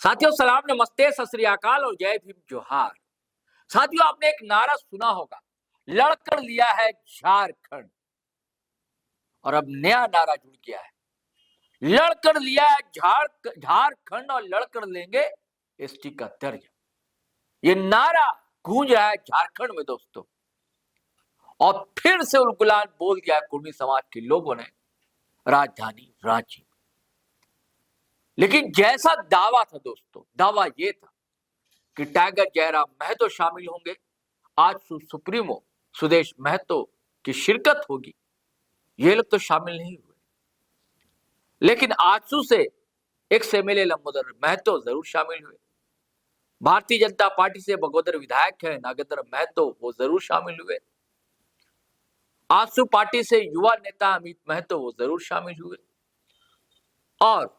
साथियों सलाम, नमस्ते, सत श्री अकाल और जय भीम जोहार। साथियों, आपने एक नारा सुना होगा, लड़कर लिया है झारखंड। और अब नया नारा जुड़ गया है, लड़कर लिया है झारखंड और लड़कर लेंगे एसटी का दर्जा। ये नारा गूंज रहा है झारखंड में दोस्तों, और फिर से उलगुलान बोल दिया है कुर्मी समाज के लोगों ने राजधानी रांची। लेकिन जैसा दावा था दोस्तों, दावा ये था कि टाइगर जयराम महतो शामिल होंगे, आजसू सुप्रीमो सुदेश महतो की शिरकत होगी। ये लोग तो शामिल नहीं हुए, लेकिन आजसू से एक्स एमएलए लंबोदर महतो जरूर शामिल हुए। भारतीय जनता पार्टी से बगोदर विधायक है नागेंद्र महतो, वो जरूर शामिल हुए। आजसू पार्टी से युवा नेता अमित महतो, वो जरूर शामिल हुए। और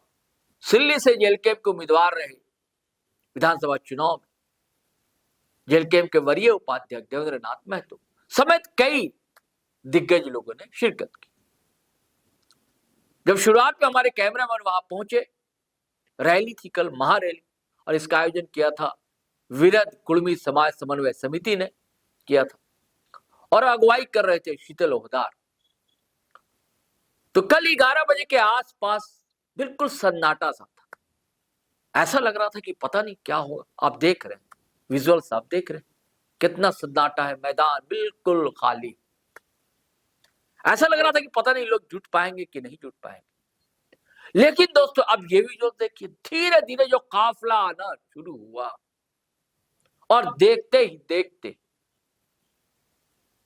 सिल्ली से जेलकेम के उम्मीदवार रहे विधानसभा चुनाव में जेलकेम के वरीय उपाध्यक्ष देवेंद्र नाथ महतो समेत कई दिग्गज लोगों ने शिरकत की। जब शुरुआत में हमारे कैमरामैन वहां पहुंचे, रैली थी कल, महारैली, और इसका आयोजन किया था विरध कुर्मी समाज समन्वय समिति ने किया था और अगुवाई कर रहे थे शीतल ओहदार। तो कल 11 बजे के आसपास बिल्कुल सन्नाटा सा था। ऐसा लग रहा था कि पता नहीं क्या होगा। आप देख रहे हैं विजुअल्स, आप देख रहे हैं कितना सन्नाटा है, मैदान बिल्कुल खाली। ऐसा लग रहा था कि पता नहीं लोग जुट पाएंगे कि नहीं जुट पाएंगे। लेकिन दोस्तों अब ये भी जो देखिए, धीरे धीरे जो काफिला आना शुरू हुआ और देखते ही देखते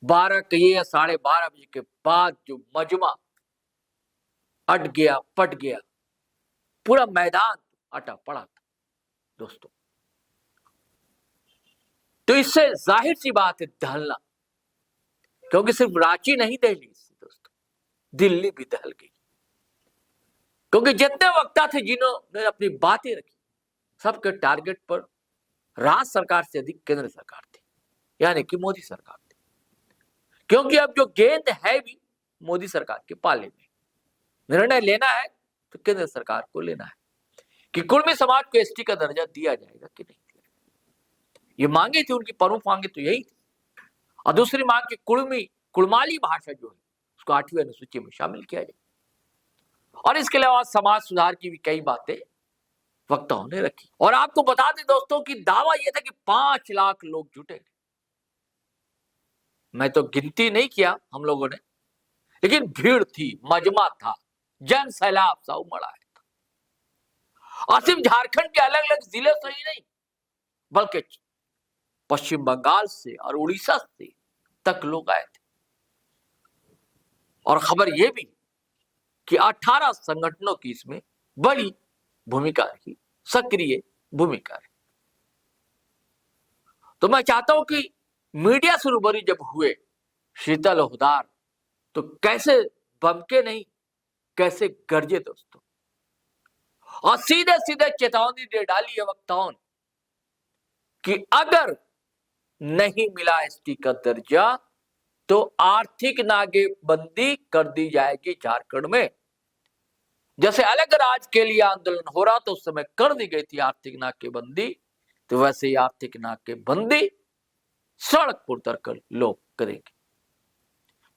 12 कहिए या 12:30 बजे के बाद जो मजमा अट गया, पट गया, पूरा मैदान अटा पड़ा था दोस्तों। तो इससे जाहिर सी बात है दहलना, क्योंकि सिर्फ रांची नहीं दहली दोस्तों, दिल्ली भी दहल गई। क्योंकि जितने वक्ता थे जिन्होंने अपनी बातें रखी, सबके टारगेट पर राज्य सरकार से अधिक केंद्र सरकार थी, यानी कि मोदी सरकार थी। क्योंकि अब जो गेंद है भी मोदी सरकार के पाले में, निर्णय लेना है तो केंद्र सरकार को लेना है कि कुर्मी समाज को एसटी का दर्जा दिया जाएगा कि नहीं दिया जाएगा। ये मांगे थी उनकी, प्रमुख मांगे तो यही थी। और दूसरी मांग की कुड़माली भाषा जो है उसको 8वीं अनुसूची में शामिल किया जाए। और इसके अलावा समाज सुधार की भी कई बातें वक्ताओं ने रखी। और आपको बता दें दोस्तों कि दावा यह था कि 5 लाख लोग जुटे। मैं तो गिनती नहीं किया हम लोगों ने, लेकिन भीड़ थी, मजमा था, जन सैलाब सा उमड़ आया था। और सिर्फ झारखंड के अलग अलग जिले से ही नहीं, बल्कि पश्चिम बंगाल से और उड़ीसा से तक लोग आए थे। और खबर यह भी कि 18 संगठनों की इसमें बड़ी भूमिका रही, सक्रिय भूमिका रही। तो मैं चाहता हूं कि मीडिया से रूबरू जब हुए शीतल ओहदार, तो कैसे बमके नहीं, कैसे गरजे दोस्तों, और सीधे सीधे चेतावनी दे डाली है वक्ताओं कि अगर नहीं मिला एसटी का दर्जा तो आर्थिक नाकेबंदी कर दी जाएगी झारखंड में। जैसे अलग राज्य के लिए आंदोलन हो रहा तो उस समय कर दी गई थी आर्थिक नाकेबंदी, तो वैसे ही आर्थिक नाकेबंदी सड़क पर उतरकर लोग करेंगे।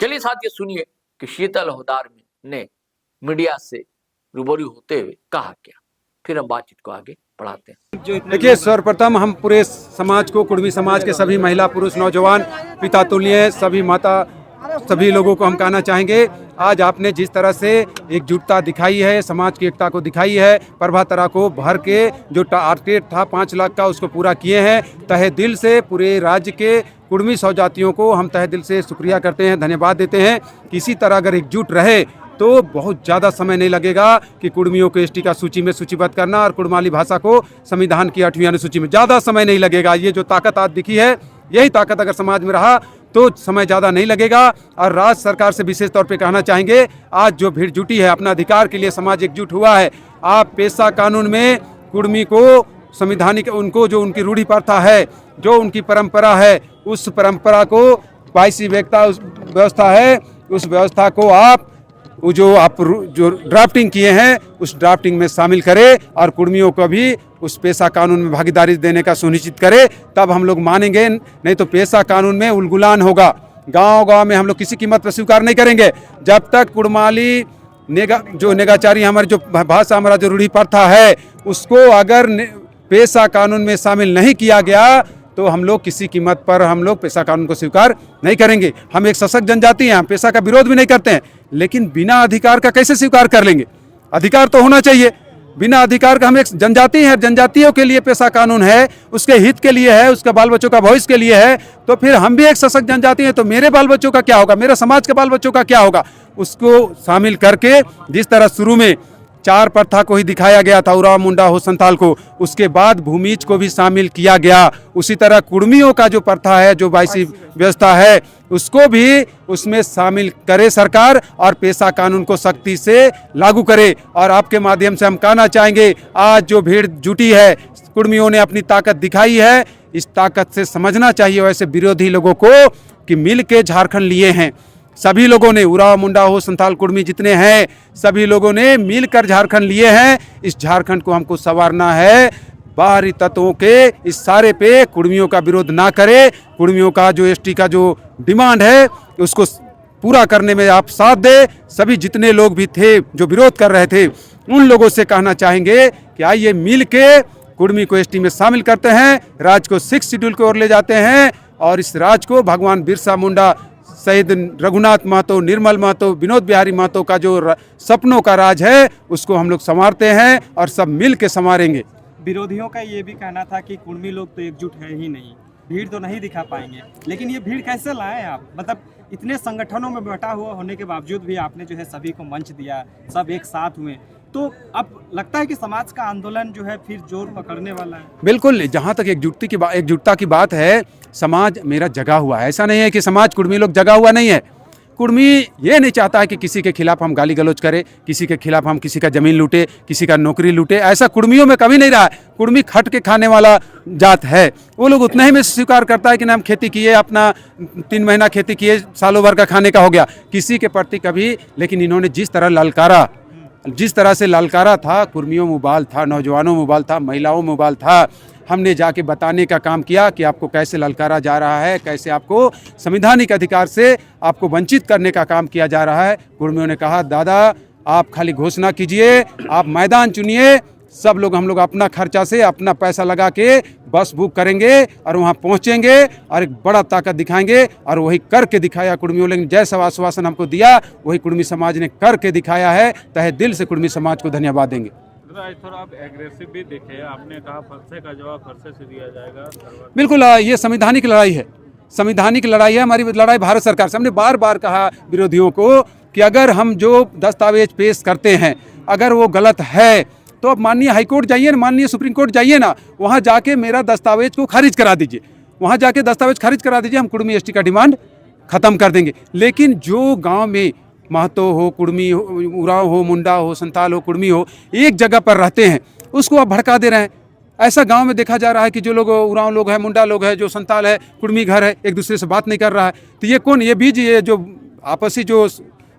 चलिए साथियों, सुनिए कि शीतल ओहदार ने मीडिया से रूबरू होते हुए कहा क्या, फिर हम बातचीत को आगे बढ़ाते हैं। देखिए, सर्वप्रथम हम पूरे समाज को, कुर्मी समाज के सभी महिला, पुरुष, नौजवान, पिता तुल्य, सभी माता, सभी लोगों को हम कहना चाहेंगे, आज आपने जिस तरह से एकजुटता दिखाई है, समाज की एकता को दिखाई है, प्रभातरा को भर के जो टारगेट था 5 लाख का उसको पूरा किए हैं। तहे दिल से पूरे राज्य के कुर्मी सौजातियों को हम तहे दिल से शुक्रिया करते हैं, धन्यवाद देते हैं। किसी तरह अगर एकजुट रहे तो बहुत ज़्यादा समय नहीं लगेगा कि कुर्मियों को एसटी का सूची में सूचीबद्ध करना और कुड़माली भाषा को संविधान की 8वीं अनुसूची में, ज़्यादा समय नहीं लगेगा। ये जो ताकत आज दिखी है, यही ताकत अगर समाज में रहा तो समय ज़्यादा नहीं लगेगा। और राज्य सरकार से विशेष तौर पे कहना चाहेंगे, आज जो भीड़ जुटी है, अपना अधिकार के लिए समाज एकजुट हुआ है। आप पेशा कानून में कुर्मी को संविधानिक, उनको जो उनकी रूढ़ी प्रथा है, जो उनकी परंपरा है, उस परंपरा को 22वीं व्यवस्था है, उस व्यवस्था को आप वो जो ड्राफ्टिंग किए हैं उस ड्राफ्टिंग में शामिल करे और कुर्मियों को भी उस पेशा कानून में भागीदारी देने का सुनिश्चित करे, तब हम लोग मानेंगे। नहीं तो पेशा कानून में उलगुलान होगा। गांव-गांव में हम लोग किसी कीमत पर स्वीकार नहीं करेंगे। जब तक कुड़माली नेगाचारी हमारी जो भाषा हमारा जो रूढ़ी प्रथा है उसको अगर पेशा कानून में शामिल नहीं किया गया तो हम लोग किसी कीमत पर हम लोग पेशा कानून को स्वीकार नहीं करेंगे। हम एक सशक्त जनजाति हैं, हम पेशा का विरोध भी नहीं करते हैं, लेकिन बिना अधिकार का कैसे स्वीकार कर लेंगे? अधिकार तो होना चाहिए। बिना अधिकार का हम एक जनजाति हैं, जनजातियों के लिए पेशा कानून है, उसके हित के लिए है, उसका बाल बच्चों का भविष्य के लिए है। तो फिर हम भी एक सशक्त जनजाति हैं, तो मेरे बाल बच्चों का क्या होगा, मेरे समाज के बाल बच्चों का क्या होगा? उसको शामिल करके जिस तरह शुरू में 4 प्रथा को ही दिखाया गया था, उराव, मुंडा हो, संथाल को, उसके बाद भूमिज को भी शामिल किया गया। उसी तरह कुर्मियों का जो प्रथा है, जो 22 व्यवस्था है, उसको भी उसमें शामिल करे सरकार और पेशा कानून को सख्ती से लागू करे। और आपके माध्यम से हम कहना चाहेंगे, आज जो भीड़ जुटी है, कुर्मियों ने अपनी ताकत दिखाई है, इस ताकत से समझना चाहिए वैसे विरोधी लोगों को कि मिल के झारखंड लिए हैं। सभी लोगों ने, उराव, मुंडा हो, संथाल, कुर्मी जितने हैं, सभी लोगों ने मिलकर झारखंड लिए हैं। इस झारखंड को हमको संवारना है। बाहरी तत्वों के इस सारे पे कुर्मियों का विरोध ना करे। कुर्मियों का जो एसटी का जो डिमांड है उसको पूरा करने में आप साथ दे। सभी जितने लोग भी थे जो विरोध कर रहे थे, उन लोगों से कहना चाहेंगे कि आइए मिल के कुर्मी को एसटी में शामिल करते हैं, राज्य को 6 शेड्यूल की ओर ले जाते हैं और इस राज्य को भगवान बिरसा मुंडा, शहीद रघुनाथ महतो, निर्मल महतो, विनोद बिहारी महतो का जो सपनों का राज है उसको हम लोग संवारते हैं और सब मिल के संवारेंगे। विरोधियों का ये भी कहना था कि कुर्मी लोग तो एकजुट है ही नहीं, भीड़ तो नहीं दिखा पाएंगे, लेकिन ये भीड़ कैसे लाए आप? मतलब इतने संगठनों में बटा हुआ होने के बावजूद भी आपने जो है सभी को मंच दिया, सब एक साथ हुए, तो अब लगता है कि समाज का आंदोलन जो है फिर जोर पकड़ने वाला है। बिल्कुल, जहाँ तक एकजुटता की बात है, समाज मेरा जगा हुआ है। ऐसा नहीं है कि समाज कुर्मी लोग जगा हुआ नहीं है। कुर्मी ये नहीं चाहता है कि किसी के खिलाफ हम गाली गलौज करें, किसी के खिलाफ हम किसी का जमीन लूटे, किसी का नौकरी लूटे। ऐसा कुर्मियों में कभी नहीं रहा है। कुर्मी खट के खाने वाला जात है। वो लोग उतना ही में स्वीकार करता है कि ना हम खेती किए, अपना 3 महीना खेती किए, सालों भर का खाने का हो गया, किसी के प्रति कभी। लेकिन इन्होंने जिस तरह से ललकारा था, कुर्मियों में उबाल था, नौजवानों में उबाल था, महिलाओं में उबाल था। हमने जाके बताने का काम किया कि आपको कैसे ललकारा जा रहा है, कैसे आपको संवैधानिक अधिकार से आपको वंचित करने का काम किया जा रहा है। कुर्मियों ने कहा, दादा आप खाली घोषणा कीजिए, आप मैदान चुनिए, सब लोग हम लोग अपना खर्चा से अपना पैसा लगा के बस बुक करेंगे और वहाँ पहुँचेंगे और एक बड़ा ताकत दिखाएंगे। और वही करके दिखाया कुर्मियों। लेकिन जैसा आश्वासन हमको दिया वही कुर्मी समाज ने करके दिखाया है। तहे दिल से कुर्मी समाज को धन्यवाद देंगे। थोड़ा आप एग्रेसिव भी दिखे, आपने कहा फरसे का जवाब फरसे से दिया जाएगा। बिल्कुल, ये संवैधानिक लड़ाई है, संवैधानिक लड़ाई है। हमारी लड़ाई भारत सरकार से। हमने बार बार कहा विरोधियों को कि अगर हम जो दस्तावेज पेश करते हैं अगर वो गलत है तो अब माननीय हाईकोर्ट जाइए ना, माननीय सुप्रीम कोर्ट जाइए ना, वहाँ जाके मेरा दस्तावेज को खारिज करा दीजिए, वहाँ जाके दस्तावेज खारिज करा दीजिए, हम कुर्मी एसटी का डिमांड खत्म कर देंगे। लेकिन जो गांव में महतो हो, कुर्मी हो, उराव हो, मुंडा हो, संथाल हो, कुर्मी हो, एक जगह पर रहते हैं, उसको आप भड़का दे रहे हैं। ऐसा गांव में देखा जा रहा है कि जो लोग उराव लोग हैं, मुंडा लोग हैं, जो संथाल है, कुर्मी घर है, एक दूसरे से बात नहीं कर रहा है। तो ये कौन, ये बीज, ये जो आपसी जो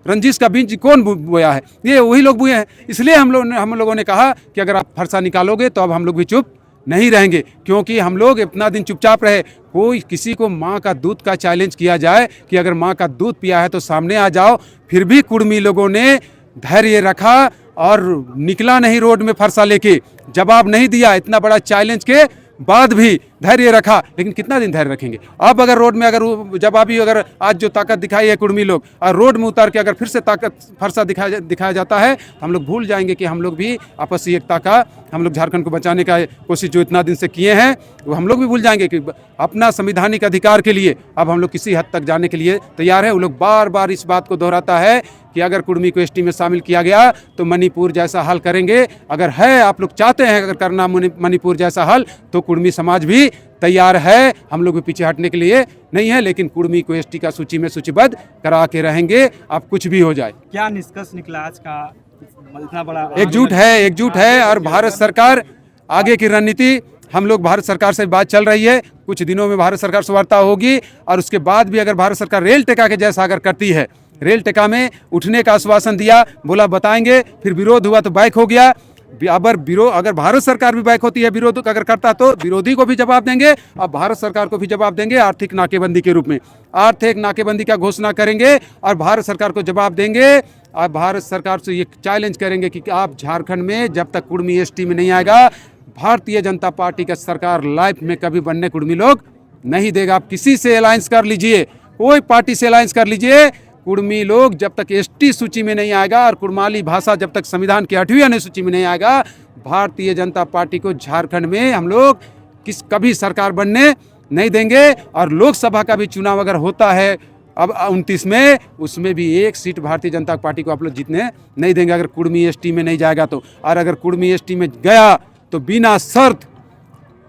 रंजिश का बीज कौन बोया है? ये वही लोग बोए हैं। इसलिए हम लोगों ने कहा कि अगर आप फरसा निकालोगे तो अब हम लोग भी चुप नहीं रहेंगे, क्योंकि हम लोग इतना दिन चुपचाप रहे। कोई किसी को माँ का दूध का चैलेंज किया जाए कि अगर माँ का दूध पिया है तो सामने आ जाओ, फिर भी कुर्मी लोगों ने धैर्य रखा और निकला नहीं रोड में फरसा लेके, जवाब नहीं दिया। इतना बड़ा चैलेंज के बाद भी धैर्य रखा। लेकिन कितना दिन धैर्य रखेंगे? अब अगर रोड में अगर जवाबी अगर आज जो ताकत दिखाई है कुर्मी लोग, और रोड में उतार के अगर फिर से ताकत फरसा दिखाया जाता है तो हम लोग भूल जाएंगे कि हम लोग भी आपसी एकता का, हम लोग झारखंड को बचाने का कोशिश जो इतना दिन से किए हैं वो हम लोग भी भूल जाएंगे कि अपना संवैधानिक अधिकार के लिए अब हम लोग किसी हद तक जाने के लिए तैयार है। वो लोग बार बार इस बात को दोहराता है कि अगर कुर्मी को एसटी में शामिल किया गया तो मणिपुर जैसा हल करेंगे। अगर है, आप लोग चाहते हैं अगर करना मणिपुर जैसा हल, तो कुर्मी समाज भी तैयार है। हम लोग भी पीछे हटने के लिए नहीं है, लेकिन कुर्मी को एसटी का सूची में सूचीबद्ध करा के रहेंगे, अब कुछ भी हो जाए। क्या निष्कर्ष निकला आज का? इतना बड़ा एकजुट है और भारत सरकार आगे की रणनीति, हम लोग भारत सरकार से बात चल रही है, कुछ दिनों में भारत सरकार से वार्ता होगी और उसके बाद भी अगर भारत सरकार रेल टेका के जैसा अगर करती है रेल टेका में उठने का आश्वासन दिया, बोला बताएंगे, फिर विरोध हुआ तो बैक हो गया। अगर भारत सरकार भी बैक होती है, विरोध अगर करता तो विरोधी को भी जवाब देंगे और भारत सरकार को भी जवाब देंगे आर्थिक नाकेबंदी के रूप में। आर्थिक नाकेबंदी का घोषणा करेंगे और भारत सरकार को जवाब देंगे और भारत सरकार से ये चैलेंज करेंगे कि आप झारखंड में जब तक कुर्मी एसटी में नहीं आएगा, भारतीय जनता पार्टी का सरकार लाइफ में कभी बनने कुर्मी लोग नहीं देगा। आप किसी से अलायंस कर लीजिए, कोई पार्टी से अलायंस कर लीजिए, कुर्मी लोग जब तक एसटी सूची में नहीं आएगा और कुर्माली भाषा जब तक संविधान की 8वीं अनुसूची में नहीं आएगा, भारतीय जनता पार्टी को झारखंड में हम लोग कभी सरकार बनने नहीं देंगे। और लोकसभा का भी चुनाव अगर होता है अब 29 में, उसमें भी एक सीट भारतीय जनता पार्टी को आप लोग जीतने नहीं देंगे अगर कुर्मी एसटी में नहीं जाएगा तो। और अगर कुर्मी एसटी में गया तो बिना शर्त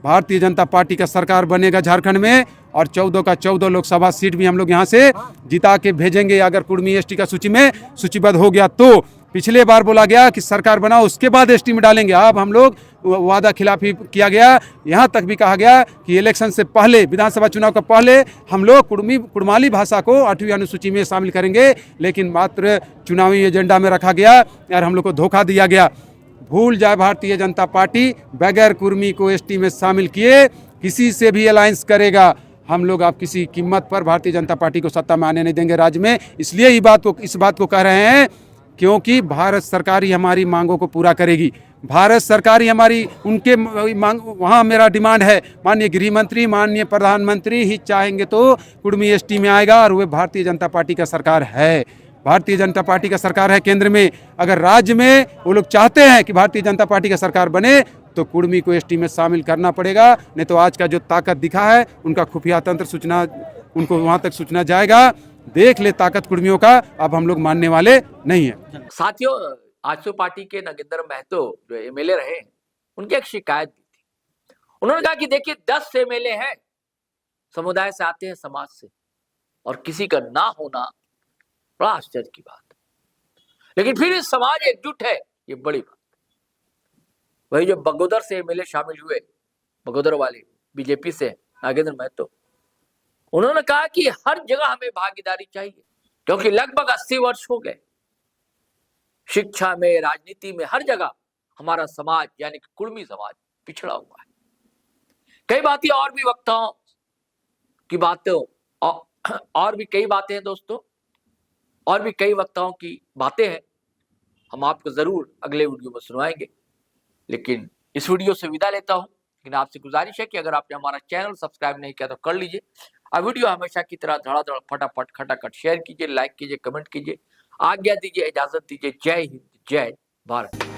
भारतीय जनता पार्टी का सरकार बनेगा झारखंड में और 14 का 14 लोकसभा सीट भी हम लोग यहाँ से जिता के भेजेंगे अगर कुर्मी एसटी का सूची में सूचीबद्ध हो गया तो। पिछले बार बोला गया कि सरकार बनाओ उसके बाद एसटी में डालेंगे, अब हम लोग वादा खिलाफी किया गया। यहाँ तक भी कहा गया कि इलेक्शन से पहले, विधानसभा चुनाव का पहले हम लोग कुर्माली भाषा को 8वीं अनुसूची में शामिल करेंगे, लेकिन मात्र चुनावी एजेंडा में रखा गया और हम लोग को धोखा दिया गया। भूल जाए भारतीय जनता पार्टी, बगैर कुर्मी को एसटी में शामिल किए किसी से भी अलायंस करेगा, हम लोग आप किसी कीमत पर भारतीय जनता पार्टी को सत्ता में आने नहीं देंगे राज्य में। इसलिए इस बात को कह रहे हैं क्योंकि भारत सरकार ही हमारी मांगों को पूरा करेगी। भारत सरकार ही हमारी उनके मांग, वहाँ मेरा डिमांड है, माननीय गृह मंत्री, माननीय प्रधानमंत्री ही चाहेंगे तो कुर्मी एसटी में आएगा और वे भारतीय जनता पार्टी का सरकार है। भारतीय जनता पार्टी का सरकार है केंद्र में। अगर राज्य में वो लोग चाहते हैं कि भारतीय जनता पार्टी का सरकार बने तो कुर्मी को एसटी में शामिल करना पड़ेगा, नहीं तो आज का जो ताकत दिखा है उनका खुफिया तंत्र सूचना उनको वहां तक सूचना जाएगा। देख ले ताकत कुर्मियों का, अब हम लोग मानने वाले नहीं है। साथियों, आजसू पार्टी के नागेंद्र महतो जो एमएलए रहे, उनकी एक शिकायत भी थी। उन्होंने कहा कि देखिए 10 एमएलए हैं, समुदाय से आते हैं, समाज से, और किसी का ना होना बड़ा आश्चर्य की बात है, लेकिन फिर इस समाज एकजुट है, ये बड़ी बात। वही जो बगोदर से एमएलए शामिल हुए, बगोदर वाले बीजेपी से नागेंद्र महतो, उन्होंने कहा कि हर जगह हमें भागीदारी चाहिए क्योंकि लगभग 80 वर्ष हो गए, शिक्षा में, राजनीति में, हर जगह हमारा समाज यानी कि कुर्मी समाज पिछड़ा हुआ है। कई बातें और भी वक्ताओं की बातें और भी कई बातें हैं दोस्तों, और भी कई वक्ताओं की बातें हैं, हम आपको जरूर अगले वीडियो में सुनवाएंगे। लेकिन इस वीडियो से विदा लेता हूं, लेकिन आपसे गुजारिश है कि अगर आपने हमारा चैनल सब्सक्राइब नहीं किया तो कर लीजिए। और वीडियो हमेशा की तरह धड़ाधड़ फटाफट खटाखट शेयर कीजिए, लाइक कीजिए, कमेंट कीजिए। आज्ञा दीजिए, इजाजत दीजिए। जय हिंद, जय भारत।